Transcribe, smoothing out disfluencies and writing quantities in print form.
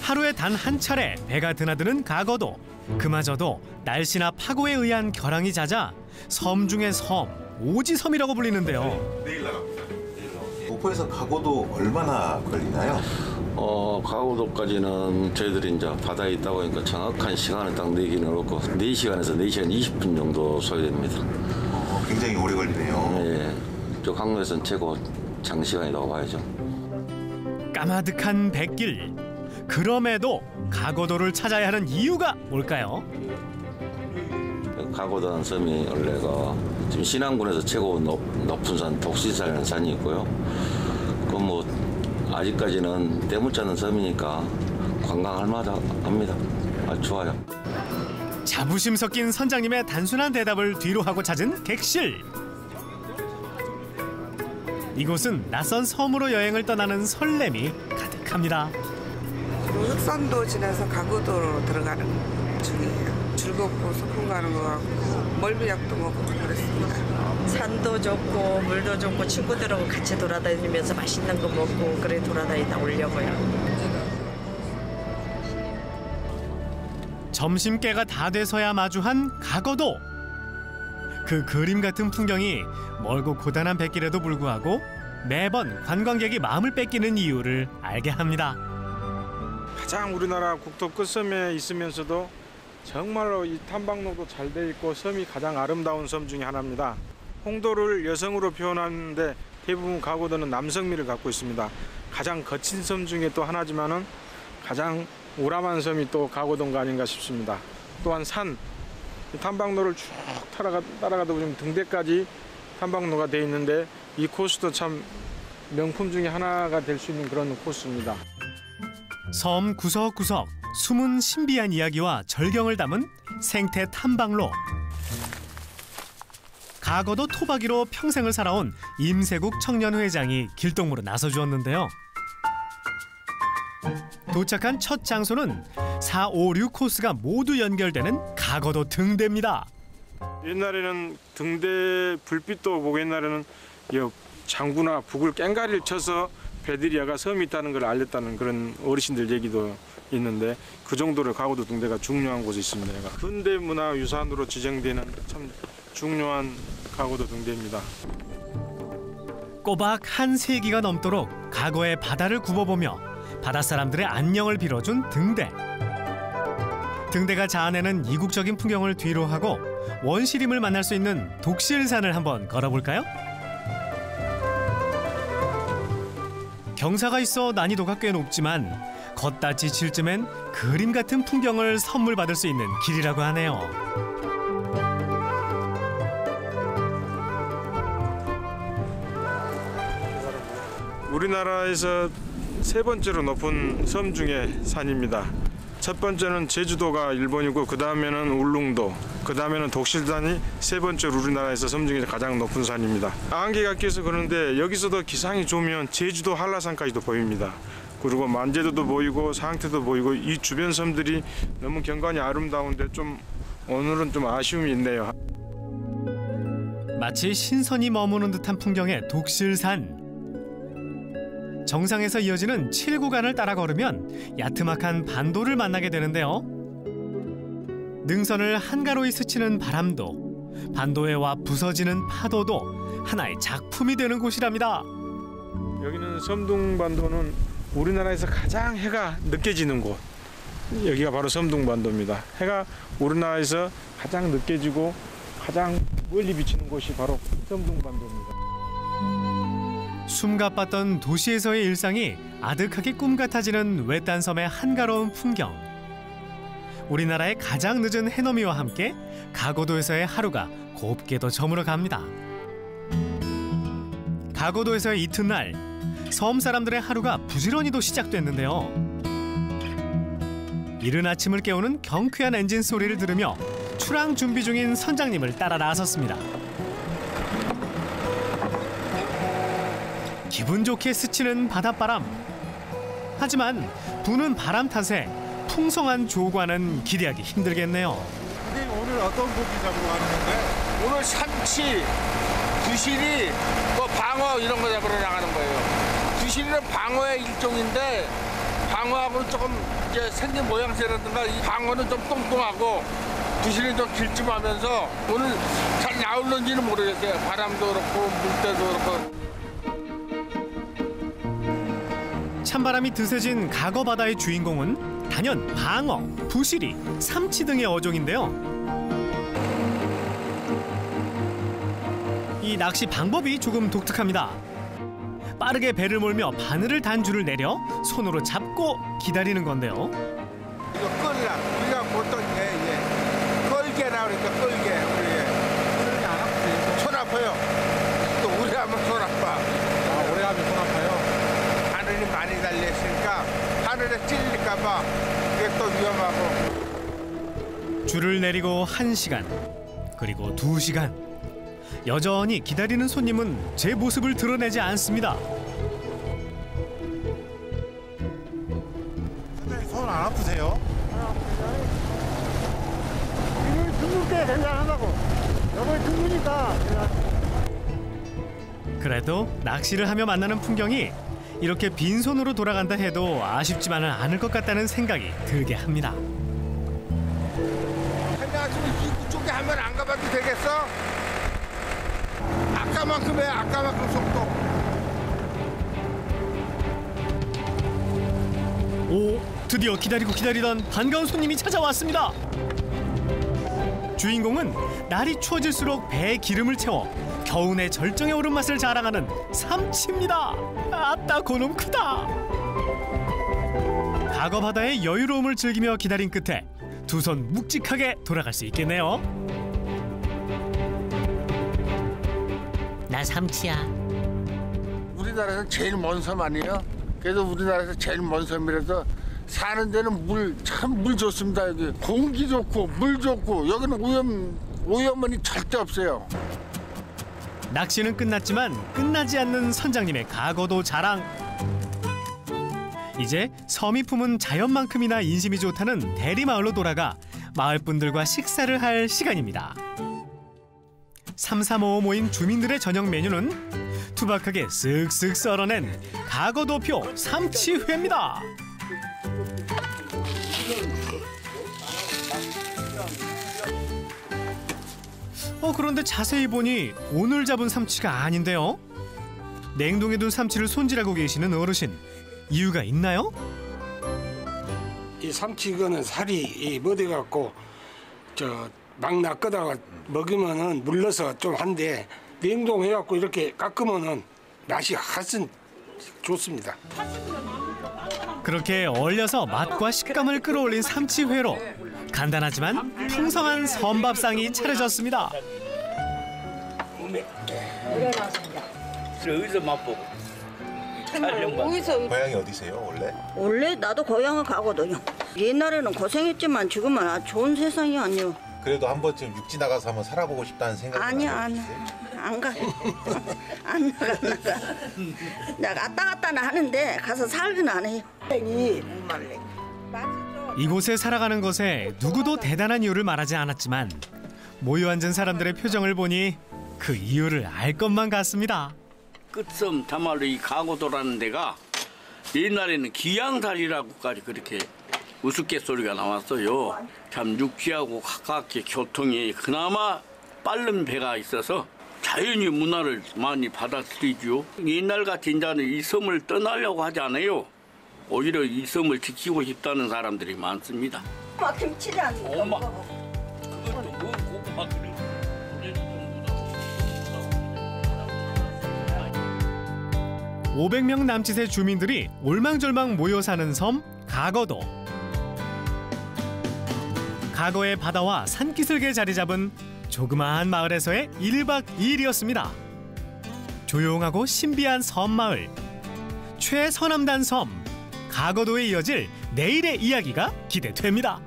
하루에 단 한 차례 배가 드나드는 가거도. 그마저도 날씨나 파고에 의한 결항이 잦아 섬 중의 섬, 오지섬이라고 불리는데요. 내일 나갑니다. 목포에서 가고도 얼마나 걸리나요? 가고도까지는 저희들이 이제 바다에 있다 보니까 정확한 시간을 딱 내기는 어렵고 4시간에서 4시간 20분 정도 소요됩니다. 굉장히 오래 걸리네요. 네, 저 항로에서는 최고 장시간이라고 봐야죠. 까마득한 백길. 그럼에도 가거도를 찾아야 하는 이유가 뭘까요? 가고도라는 섬이 원래가 지금 신안군에서 최고 높은 산 독실산이라는 산이 있고요. 그 뭐 아직까지는 대문자는 섬이니까 관광할 만합니다. 아주 좋아요. 자부심 섞인 선장님의 단순한 대답을 뒤로 하고 찾은 객실. 이곳은 낯선 섬으로 여행을 떠나는 설렘이 가득합니다. 흑선도 지나서 가고도로 들어가는 중이에요. 즐겁고 소풍 가는 것 같고 멀미약도 먹고 그랬습니다. 산도 좋고 물도 좋고 친구들하고 같이 돌아다니면서 맛있는 거 먹고 그래 돌아다니다 오려고요. 점심깨가 다 돼서야 마주한 가거도. 그 그림 같은 풍경이 멀고 고단한 백길에도 불구하고 매번 관광객이 마음을 뺏기는 이유를 알게 합니다. 가장 우리나라 국토 끝섬에 있으면서도 정말로 이 탐방로도 잘 돼 있고 섬이 가장 아름다운 섬 중에 하나입니다. 홍도를 여성으로 표현하는데 대부분 가고도는 남성미를 갖고 있습니다. 가장 거친 섬 중에 또 하나지만은 가장 오람한 섬이 또 가고도가 아닌가 싶습니다. 또한 산, 탐방로를 쭉 따라가다 보면 등대까지 탐방로가 돼 있는데 이 코스도 참 명품 중에 하나가 될 수 있는 그런 코스입니다. 섬 구석구석 숨은 신비한 이야기와 절경을 담은 생태 탐방로. 가거도 토박이로 평생을 살아온 임세국 청년회장이 길동무로 나서주었는데요. 도착한 첫 장소는 4, 5, 6 코스가 모두 연결되는 가거도 등대입니다. 옛날에는 등대 불빛도 보고 옛날에는 장구나 북을 깽가리를 쳐서 배들이야가 섬이 있다는 걸 알렸다는 그런 어르신들 얘기도 있는데 그 정도로 가고도 등대가 중요한 곳에 있습니다. 근대 문화 유산으로 지정되는 참 중요한 가고도 등대입니다. 꼬박 한 세기가 넘도록 가거의 바다를 굽어보며 바닷사람들의 안녕을 빌어준 등대. 등대가 자아내는 이국적인 풍경을 뒤로하고 원시림을 만날 수 있는 독실산을 한번 걸어볼까요? 경사가 있어 난이도가 꽤 높지만 걷다 지칠 쯤엔 그림 같은 풍경을 선물 받을 수 있는 길이라고 하네요. 우리나라에서 세 번째로 높은 섬 중에 산입니다. 첫 번째는 제주도가 일본이고 그 다음에는 울릉도, 그 다음에는 독실산이 세 번째로 우리나라에서 섬 중에 가장 높은 산입니다. 안개가 껴서 그러는데 여기서도 기상이 좋으면 제주도 한라산까지도 보입니다. 그리고 만제도도 보이고 상태도 보이고 이 주변 섬들이 너무 경관이 아름다운데 좀 오늘은 좀 아쉬움이 있네요. 마치 신선이 머무는 듯한 풍경의 독실산. 정상에서 이어지는 7구간을 따라 걸으면 야트막한 반도를 만나게 되는데요. 능선을 한가로이 스치는 바람도, 반도에 와 부서지는 파도도 하나의 작품이 되는 곳이랍니다. 여기는 섬둥반도는 우리나라에서 가장 해가 늦게 지는 곳. 여기가 바로 섬둥반도입니다. 해가 우리나라에서 가장 늦게 지고 가장 멀리 비치는 곳이 바로 섬둥반도입니다. 숨가빴던 도시에서의 일상이 아득하게 꿈 같아지는 외딴 섬의 한가로운 풍경. 우리나라의 가장 늦은 해넘이와 함께 가고도에서의 하루가 곱게도 저물어 갑니다. 가고도에서의 이튿날, 섬 사람들의 하루가 부지런히도 시작됐는데요. 이른 아침을 깨우는 경쾌한 엔진 소리를 들으며 출항 준비 중인 선장님을 따라 나섰습니다. 기분 좋게 스치는 바닷바람. 하지만 부는 바람 탓에 풍성한 조과는 기대하기 힘들겠네요. 오늘 어떤 고기 잡으러 가는 건데? 오늘 삼치, 두시리, 뭐 방어 이런 거 잡으러 나가는 거예요. 두시리는 방어의 일종인데 방어하고는 조금 이제 생긴 모양새라든가 이 방어는 좀 똥똥하고 부실이 좀 길쭉하면서 오늘 잘 나올는지는 모르겠어요. 바람도 그렇고 물때도 그렇고. 찬바람이 드세진 가거 바다의 주인공은 단연 방어, 부시리, 삼치 등의 어종인데요. 이 낚시 방법이 조금 독특합니다. 빠르게 배를 몰며 바늘을 단 줄을 내려 손으로 잡고 기다리는 건데요. 이거 끌라. 우리가 보통 끌게라 그러니까 끌게. 우리 안 아프세요? 손 아파요. 또 오래 하면 손 아파. 아, 오래 하면 손 아파요? 바늘이 많이 달려있으니까 바늘에 찔릴까봐 그게 또 위험하고. 줄을 내리고 1시간, 그리고 2시간. 여전히 기다리는 손님은 제 모습을 드러내지 않습니다. 선생님 손 안 아프세요? 이걸 둥글 때 괜찮하다고. 이걸 둥그니까. 그래도 낚시를 하며 만나는 풍경이 이렇게 빈손으로 돌아간다 해도 아쉽지만은 않을 것 같다는 생각이 들게 합니다. 안녕하시면 입구 쪽에 한번 안 가봐도 되겠어? 아까만큼 해, 아까만큼 속도. 오, 드디어 기다리고 기다리던 반가운 손님이 찾아왔습니다. 주인공은 날이 추워질수록 배에 기름을 채워 겨우내 절정에 오른 맛을 자랑하는 삼치입니다. 아따 고놈 크다. 가거 바다의 여유로움을 즐기며 기다린 끝에 두 손 묵직하게 돌아갈 수 있겠네요. 나 삼치야. 우리나라에서 제일 먼 섬 아니에요? 그래서 우리나라에서 제일 먼 섬이라서 사는 데는 참 물 좋습니다. 여기 공기 좋고 물 좋고 여기는 오염원이 절대 없어요. 낚시는 끝났지만 끝나지 않는 선장님의 가거도 자랑. 이제 섬이 품은 자연만큼이나 인심이 좋다는 대리마을로 돌아가 마을 분들과 식사를 할 시간입니다. 335 모인 주민들의 저녁 메뉴는 투박하게 쓱쓱 썰어낸 가거도표 삼치회입니다. 그런데 자세히 보니 오늘 잡은 삼치가 아닌데요? 냉동해둔 삼치를 손질하고 계시는 어르신, 이유가 있나요? 이 삼치 이거는 살이 못해갖고 막 낚아다가 먹으면은 물러서 좀 한데 냉동해갖고 이렇게 깎으면은 맛이 하여튼 좋습니다. 그렇게 얼려서 맛과 식감을 끌어올린 삼치회로 간단하지만 풍성한 선밥상이 차려졌습니다. 어디서 맛보고? 고향이 어디세요 원래? 원래 나도 고향은 가거든요. 옛날에는 고생했지만 지금은 아주 좋은 세상이 아니요. 그래도 한 번쯤 육지 나가서 한번 살아보고 싶다는 생각이 아니야 안 가. 안 나가. 내가 왔다 갔다는 하는데 가서 살긴 안 해요. 이곳에 살아가는 것에 누구도 대단한 이유를 말하지 않았지만 모여 앉은 사람들의 표정을 보니 그 이유를 알 것만 같습니다. 끝섬 다말로 이 가고도라는 데가 옛날에는 기양다리라고까지 그렇게 우스갯소리가 나왔어요. 참 육지하고 가깝게 교통이 그나마 빠른 배가 있어서 자연히 문화를 많이 받아들이죠. 옛날같이 이제는 이 섬을 떠나려고 하지 않아요. 오히려 이 섬을 지키고 싶다는 사람들이 많습니다. 김치지 않는 엄마, 그것도 뭐 고구마 그래. 500명 남짓의 주민들이 올망졸망 모여 사는 섬 가거도. 가거의 바다와 산기슭에 자리 잡은 조그마한 마을에서의 1박 2일이었습니다. 조용하고 신비한 섬마을, 최서남단 섬 가거도에 이어질 내일의 이야기가 기대됩니다.